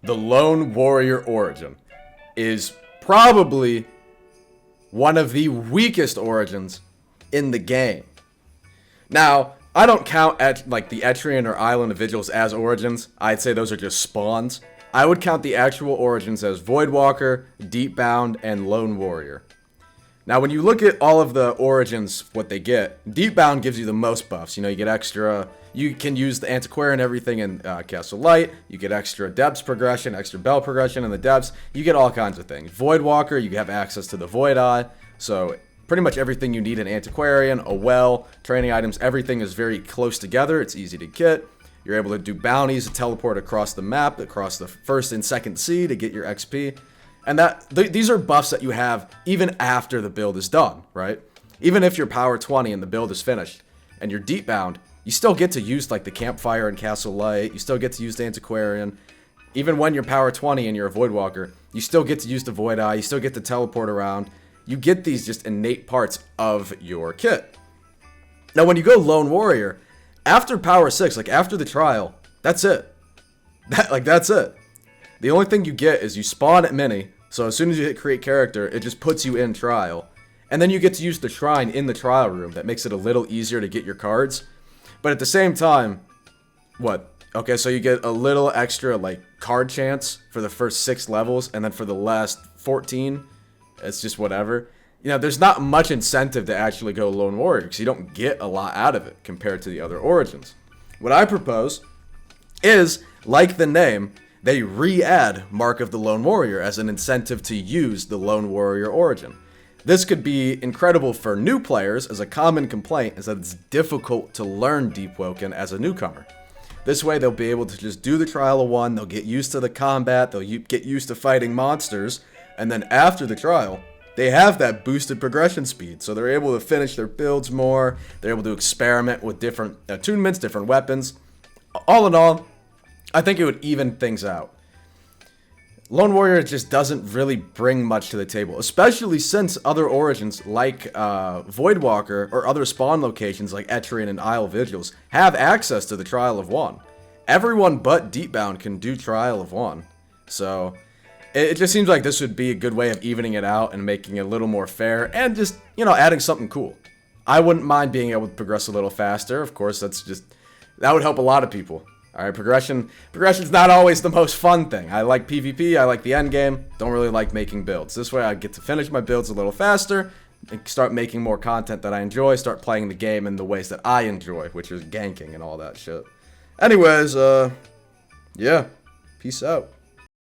the Lone Warrior origin is probably one of the weakest origins in the game. Now, I don't count like the Etrian or Island of Vigils as origins. I'd say those are just spawns. I would count the actual origins as Voidwalker, Deepbound, and Lone Warrior. Now, when you look at all of the origins, what they get, Deepbound gives you the most buffs. You know, you get extra. You can use the Antiquarian and everything in Castle Light. You get extra depths progression, extra bell progression in the depths. You get all kinds of things. Voidwalker, you have access to the Void Eye. So pretty much everything you need in Antiquarian, a well, training items, everything is very close together. It's easy to get. You're able to do bounties to teleport across the map, across the first and second sea to get your XP. And these are buffs that you have even after the build is done, right? Even if you're power 20 and the build is finished and you're Deepbound, you still get to use like the Campfire and Castle Light. You still get to use the Antiquarian. Even when you're power 20 and you're a Voidwalker, you still get to use the Void Eye. You still get to teleport around. You get these just innate parts of your kit. Now, when you go Lone Warrior, after power 6, like after the trial, that's it. That's it. The only thing you get is you spawn at Mini, so as soon as you hit create character, it just puts you in trial. And then you get to use the shrine in the trial room. That makes it a little easier to get your cards. But at the same time, what? Okay, so you get a little extra, like, card chance for the first 6 levels, and then for the last 14, it's just whatever. You know, there's not much incentive to actually go Lone Warrior, because you don't get a lot out of it compared to the other origins. What I propose is, like the name, they re-add Mark of the Lone Warrior as an incentive to use the Lone Warrior origin. This could be incredible for new players, as a common complaint is that it's difficult to learn Deepwoken as a newcomer. This way they'll be able to just do the Trial of 1, they'll get used to the combat, they'll get used to fighting monsters, and then after the trial, they have that boosted progression speed, so they're able to finish their builds more, they're able to experiment with different attunements, different weapons. All in all, I think it would even things out. Lone Warrior just doesn't really bring much to the table, especially since other origins like Voidwalker or other spawn locations like Etrian and Isle of Vigils have access to the Trial of 1. Everyone but Deepbound can do Trial of 1. So it just seems like this would be a good way of evening it out and making it a little more fair and just, you know, adding something cool. I wouldn't mind being able to progress a little faster. Of course, that would help a lot of people. Alright, progression's not always the most fun thing. I like PvP, I like the end game, don't really like making builds. This way I get to finish my builds a little faster, and start making more content that I enjoy, start playing the game in the ways that I enjoy, which is ganking and all that shit. Anyways, yeah, peace out.